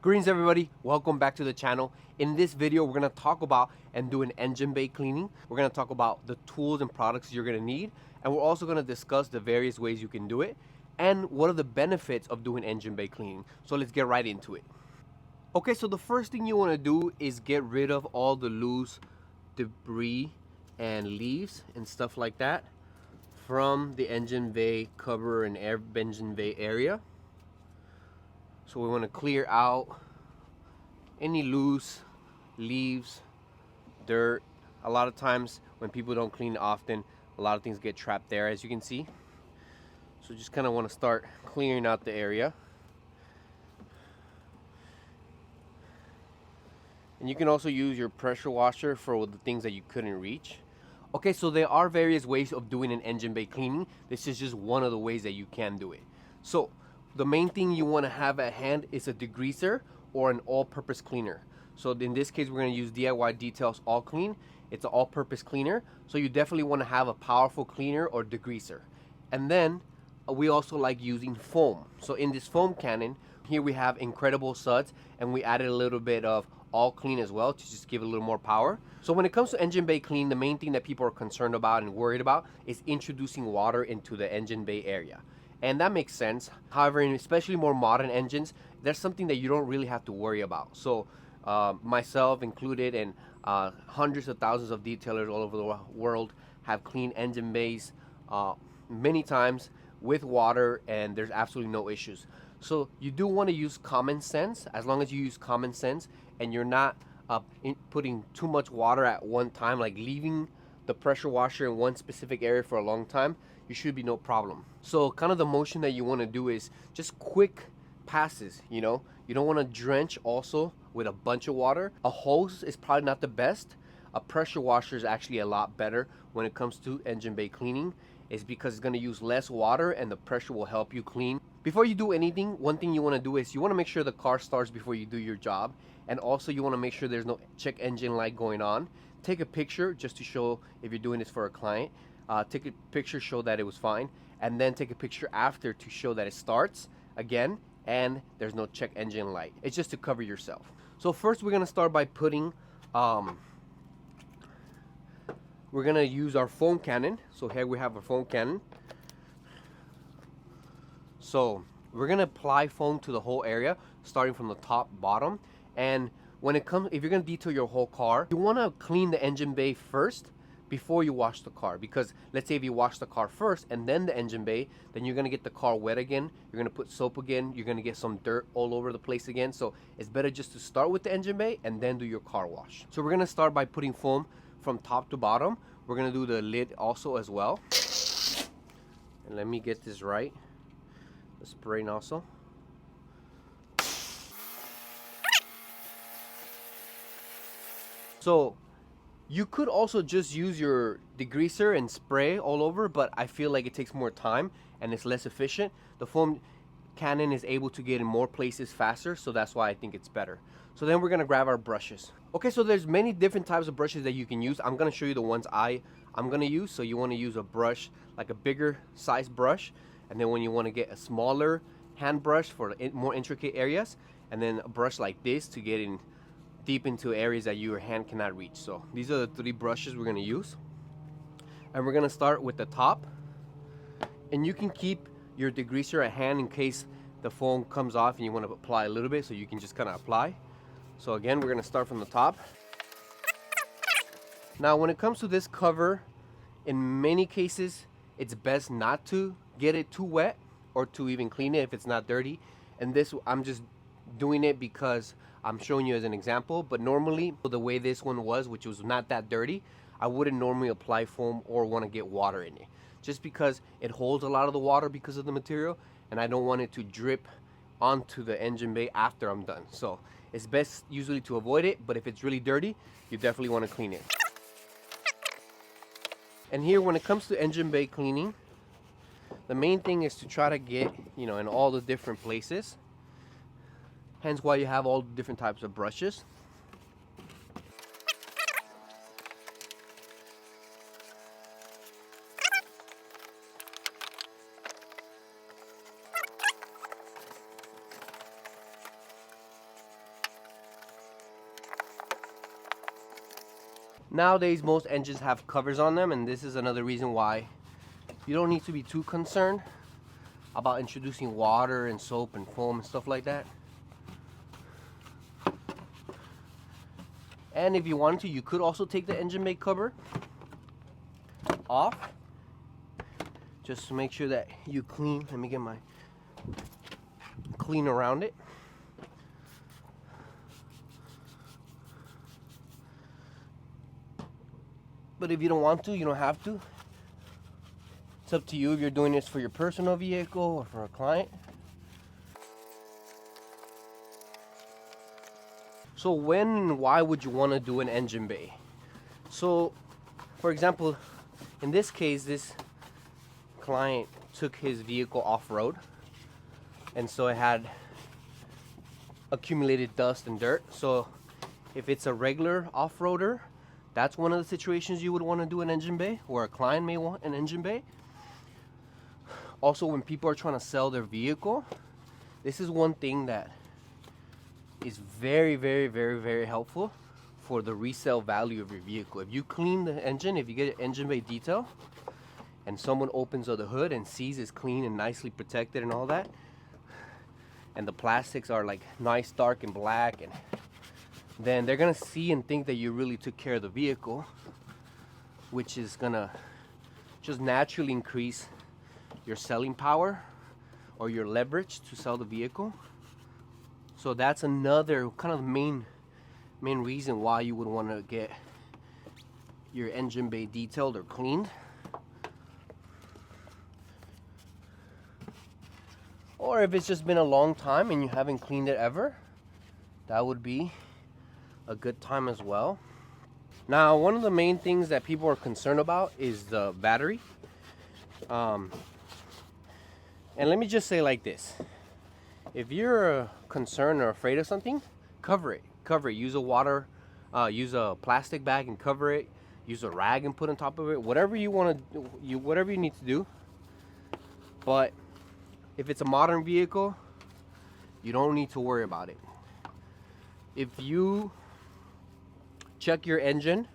Greetings everybody, welcome back to the channel. In this video, we're gonna talk about and do an engine bay cleaning. We're gonna talk about the tools and products you're gonna need, and we're also gonna discuss the various ways you can do it and what are the benefits of doing engine bay cleaning. So let's get right into it. Okay, so the first thing you wanna do is get rid of all the loose debris and leaves and stuff like that from the engine bay cover and engine bay area. So we want to clear out any loose leaves, dirt. A lot of times when people don't clean often, a lot of things get trapped there, as you can see. So just kind of want to start clearing out the area. And you can also use your pressure washer for the things that you couldn't reach. Okay, so there are various ways of doing an engine bay cleaning. This is just one of the ways that you can do it. So the main thing you want to have at hand is a degreaser or an all-purpose cleaner. So in this case, we're going to use DIY Details All Clean. It's an all-purpose cleaner, so you definitely want to have a powerful cleaner or degreaser. And then we also like using foam. So in this foam cannon, here we have incredible Suds, and we added a little bit of All Clean as well to just give it a little more power. So when it comes to engine bay clean, the main thing that people are concerned about and worried about is introducing water into the engine bay area. And that makes sense. However, in especially more modern engines, there's something that you don't really have to worry about. So myself included and hundreds of thousands of detailers all over the world have cleaned engine bays many times with water, and there's absolutely no issues. So you do want to use common sense. As long as you use common sense and you're not putting too much water at one time, like leaving the pressure washer in one specific area for a long time, you should be no problem. So kind of the motion that you want to do is just quick passes. You don't want to drench also with a bunch of water. A hose is probably not the best. A pressure washer is actually a lot better when it comes to engine bay cleaning. Is because it's going to use less water and the pressure will help you clean. Before you do anything, one thing you want to do is you want to make sure the car starts before you do your job, and also you want to make sure there's no check engine light going on. Take a picture just to show if you're doing this for a client. Take a picture, show that it was fine, and then take a picture after to show that it starts again and there's no check engine light. It's just to cover yourself. So first we're gonna start by putting we're gonna use our foam cannon. So here we have a foam cannon. So we're gonna apply foam to the whole area, starting from the top, bottom. And when it comes, if you're gonna detail your whole car, you wanna clean the engine bay first before you wash the car. Because let's say if you wash the car first and then the engine bay, then you're gonna get the car wet again. You're gonna put soap again. You're gonna get some dirt all over the place again. So it's better just to start with the engine bay and then do your car wash. So we're gonna start by putting foam from top to bottom. We're gonna do the lid also as well. And let me get this right. The spray nozzle. So you could also just use your degreaser and spray all over, but I feel like it takes more time and it's less efficient. The foam cannon is able to get in more places faster, so that's why I think it's better. So then we're gonna grab our brushes. Okay, so there's many different types of brushes that you can use. I'm gonna show you the ones I'm gonna use. So you wanna use a brush, like a bigger size brush, and then when you wanna get a smaller hand brush for more intricate areas, and then a brush like this to get in deep into areas that your hand cannot reach. So these are the three brushes we're gonna use. And we're gonna start with the top. And you can keep your degreaser at hand in case the foam comes off and you wanna apply a little bit, so you can just kinda apply. So again, we're gonna start from the top. Now when it comes to this cover, in many cases, it's best not to get it too wet or to even clean it if it's not dirty. And this, I'm just doing it because I'm showing you as an example, but normally the way this one was, which was not that dirty, I wouldn't normally apply foam or want to get water in it, just because it holds a lot of the water because of the material, and I don't want it to drip onto the engine bay after I'm done. So it's best usually to avoid it, but if it's really dirty, you definitely want to clean it. And here, when it comes to engine bay cleaning, the main thing is to try to get, in all the different places. Hence why you have all different types of brushes. Nowadays, most engines have covers on them, and this is another reason why you don't need to be too concerned about introducing water and soap and foam and stuff like that. And if you wanted to, you could also take the engine bay cover off, just to make sure that you clean. Let me get my clean around it. But if you don't want to, you don't have to. It's up to you if you're doing this for your personal vehicle or for a client. So when and why would you want to do an engine bay? So, for example, in this case, this client took his vehicle off-road, and so it had accumulated dust and dirt. So if it's a regular off-roader, that's one of the situations you would want to do an engine bay, or a client may want an engine bay. Also, when people are trying to sell their vehicle, this is one thing that is very, very, very, very helpful for the resale value of your vehicle. If you clean the engine, if you get an engine bay detail, and someone opens up the hood and sees it's clean and nicely protected and all that, and the plastics are like nice, dark, and black, and then they're gonna see and think that you really took care of the vehicle, which is gonna just naturally increase your selling power or your leverage to sell the vehicle. So that's another kind of main reason why you would want to get your engine bay detailed or cleaned. Or if it's just been a long time and you haven't cleaned it ever, that would be a good time as well. Now, one of the main things that people are concerned about is the battery. And let me just say like this: if you're concerned or afraid of something, cover it. Use use a plastic bag and cover it. Use a rag and put on top of it. Whatever you want to do, whatever you need to do. But if it's a modern vehicle, you don't need to worry about it. If you check your engine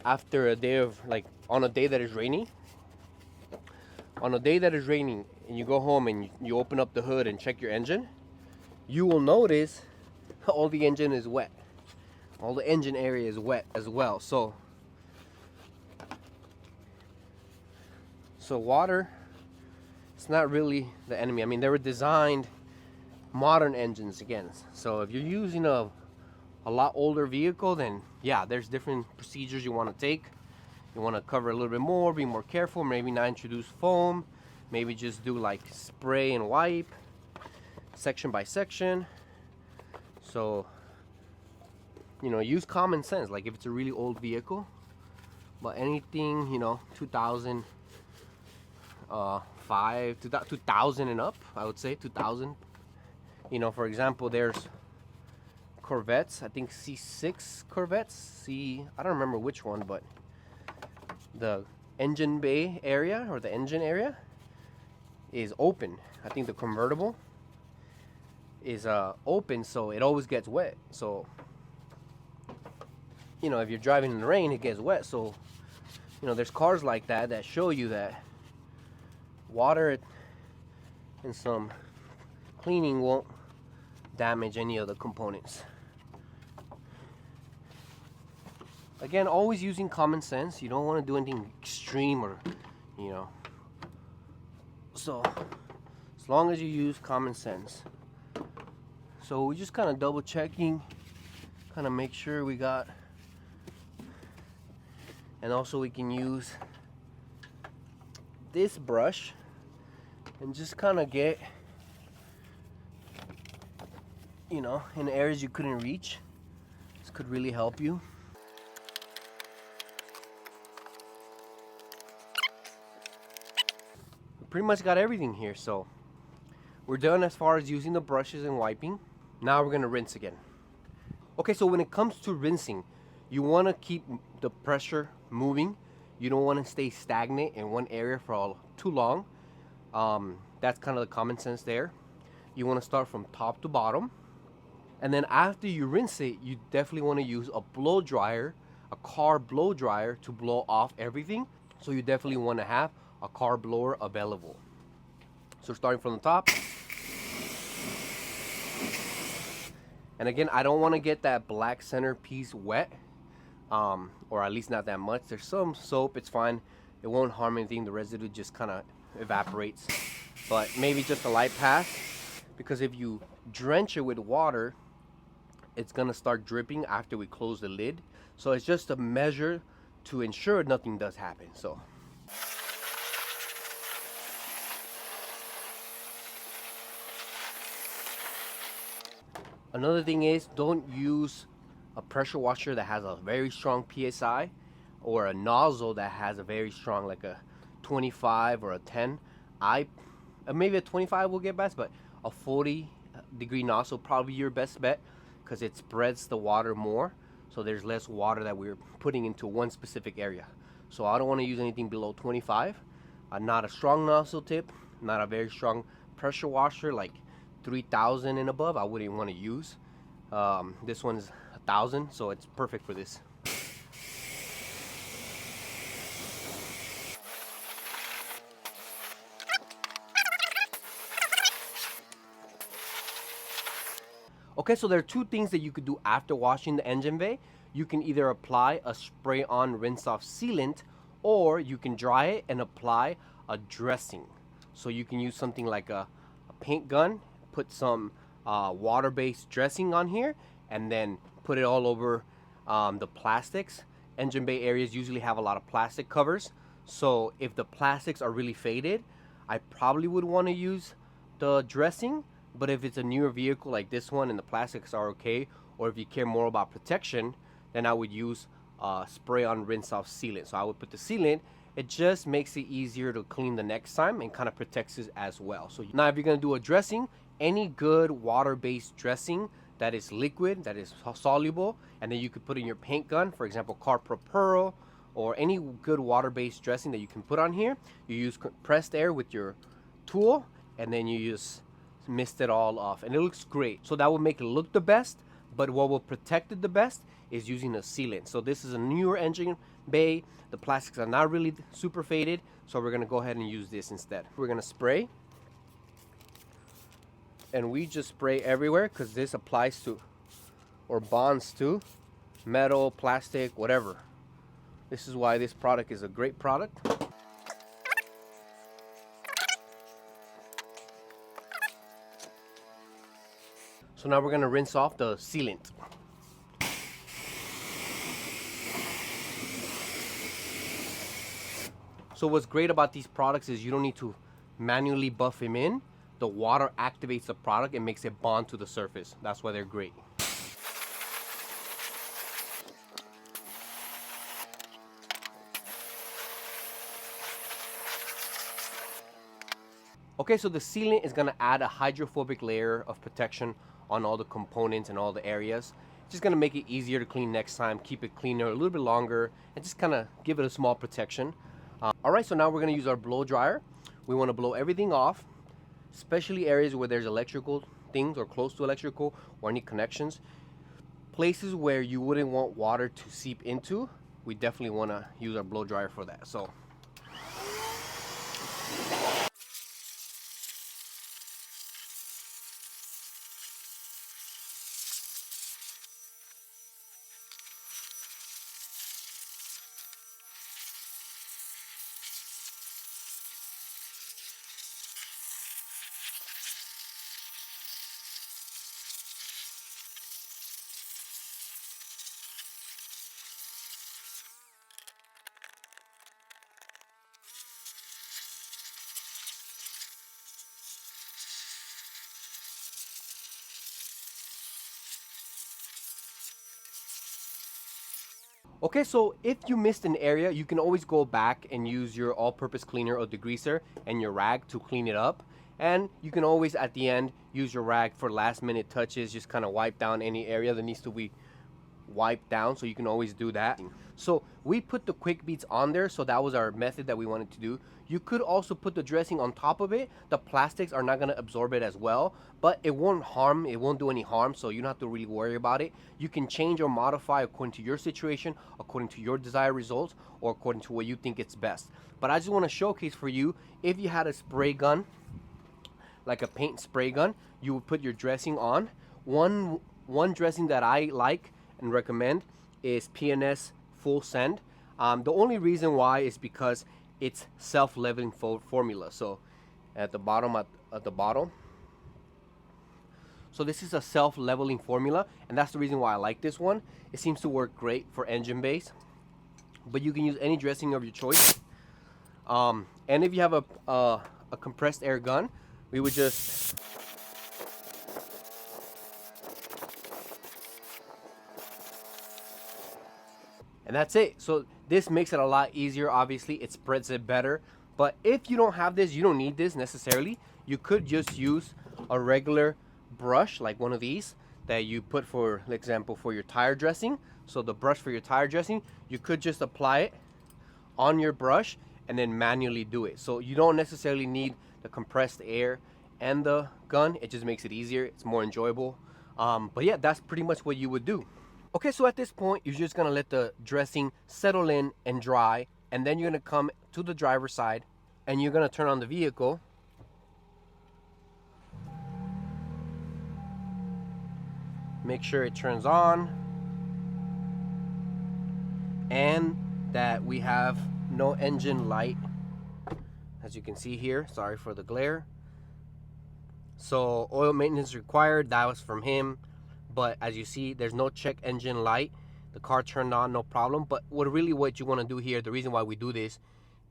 after a day of, like, on a day that is raining, and you go home and you open up the hood and check your engine, you will notice all the engine is wet. All the engine area is wet as well. So water, it's not really the enemy. I mean, they were designed modern engines again. So if you're using a lot older vehicle, then yeah, there's different procedures you want to take. You want to cover a little bit more, be more careful, maybe not introduce foam, maybe just do like spray and wipe, section by section. So, use common sense, like if it's a really old vehicle. But anything, 2005, 2000 and up, I would say 2000. For example, there's Corvettes, I think C6 Corvettes, I don't remember which one, but the engine bay area, or the engine area, is open. I think the convertible is open, so it always gets wet. So if you're driving in the rain, it gets wet. So there's cars like that show you that water and some cleaning won't damage any of the components. Again, always using common sense. You don't want to do anything extreme or, So, as long as you use common sense. So we're just kind of double checking, kind of make sure we got, and also we can use this brush and just kind of get, in areas you couldn't reach. This could really help you. Pretty much got everything here, so we're done as far as using the brushes and wiping. Now we're gonna rinse again. Okay, so when it comes to rinsing, you want to keep the pressure moving. You don't want to stay stagnant in one area for too long. That's kind of the common sense there. You want to start from top to bottom, and then after you rinse it, you definitely want to use a blow dryer, a car blow dryer to blow off everything. So you definitely want to have a car blower available. So starting from the top. And again, I don't want to get that black center piece wet, or at least not that much. There's some soap, it's fine. It won't harm anything. The residue just kind of evaporates. But maybe just a light pass, because if you drench it with water, it's gonna start dripping after we close the lid. So it's just a measure to ensure nothing does happen. So another thing is, don't use a pressure washer that has a very strong PSI, or a nozzle that has a very strong, like a 25 or a 10. Maybe a 25 will get best, but a 40-degree nozzle probably your best bet, because it spreads the water more, so there's less water that we're putting into one specific area. So I don't want to use anything below 25. Not a strong nozzle tip, not a very strong pressure washer like 3000 and above, I wouldn't want to use. This one's 1000, so it's perfect for this. Okay, so there are two things that you could do after washing the engine bay. You can either apply a spray-on rinse-off sealant, or you can dry it and apply a dressing. So you can use something like a paint gun, put some water-based dressing on here, and then put it all over the plastics. Engine bay areas usually have a lot of plastic covers, so if the plastics are really faded, I probably would want to use the dressing. But if it's a newer vehicle like this one and the plastics are okay, or if you care more about protection, then I would use spray on rinse off sealant. So I would put the sealant. It just makes it easier to clean the next time and kind of protects it as well. So now if you're going to do a dressing, any good water-based dressing that is liquid, that is soluble, and then you could put in your paint gun, for example, Carpro Pearl, or any good water-based dressing that you can put on here. You use compressed air with your tool, and then you just mist it all off, and it looks great. So that will make it look the best, but what will protect it the best is using a sealant. So this is a newer engine bay. The plastics are not really super faded, so we're going to go ahead and use this instead. We're going to spray, and we just spray everywhere, because this applies to, or bonds to, metal, plastic, whatever. This is why this product is a great product. So now we're going to rinse off the sealant. So what's great about these products is you don't need to manually buff them in. The water activates the product and makes it bond to the surface. That's why they're great. Okay, so the sealant is going to add a hydrophobic layer of protection on all the components and all the areas. It's just going to make it easier to clean next time, keep it cleaner a little bit longer, and just kind of give it a small protection. Alright, so now we're going to use our blow dryer. We want to blow everything off, especially areas where there's electrical things or close to electrical or any connections. Places where you wouldn't want water to seep into, we definitely want to use our blow dryer for that. So okay, so if you missed an area, you can always go back and use your all-purpose cleaner or degreaser and your rag to clean it up. And you can always, at the end, use your rag for last-minute touches, just kind of wipe down any area that needs to be wiped down, so you can always do that. So we put the quick beads on there, so that was our method that we wanted to do. You could also put the dressing on top of it. The plastics are not going to absorb it as well, but it won't do any harm, so you don't have to really worry about it. You can change or modify according to your situation, according to your desired results, or according to what you think it's best. But I just want to showcase for you, if you had a spray gun, like a paint spray gun, you would put your dressing on. One dressing that I like and recommend is PNS Full Send. The only reason why is because it's self-leveling formula. So at the bottom, so this is a self-leveling formula, and that's the reason why I like this one. It seems to work great for engine bays, but you can use any dressing of your choice. And if you have a compressed air gun, we would just and that's it. So this makes it a lot easier. Obviously, it spreads it better. But if you don't have this, you don't need this necessarily. You could just use a regular brush, like one of these that you put, for example, for your tire dressing. So the brush for your tire dressing, you could just apply it on your brush and then manually do it. So you don't necessarily need the compressed air and the gun. It just makes it easier. It's more enjoyable. But yeah, that's pretty much what you would do. Okay, so at this point, you're just gonna let the dressing settle in and dry, and then you're gonna come to the driver's side and you're gonna turn on the vehicle. Make sure it turns on and that we have no engine light, as you can see here. Sorry for the glare. So oil maintenance required, that was from him. But as you see, there's no check engine light. The car turned on, no problem. But what you want to do here, the reason why we do this,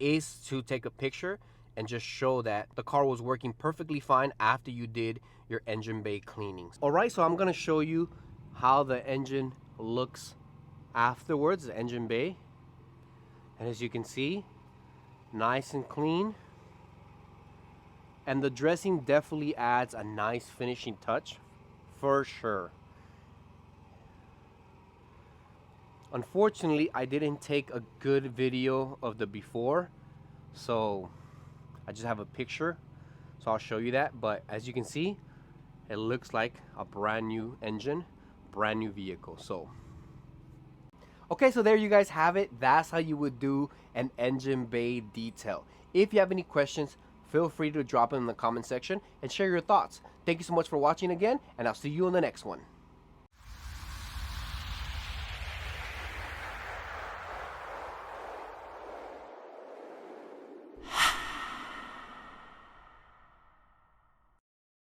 is to take a picture and just show that the car was working perfectly fine after you did your engine bay cleanings. All right, so I'm going to show you how the engine looks afterwards, the engine bay. And as you can see, nice and clean. And the dressing definitely adds a nice finishing touch, for sure. Unfortunately, I didn't take a good video of the before, so I just have a picture, so I'll show you that. But as you can see, it looks like a brand new engine, brand new vehicle. So okay, so there you guys have it. That's how you would do an engine bay detail. If you have any questions, feel free to drop them in the comment section and share your thoughts. Thank you so much for watching again, and I'll see you on the next one.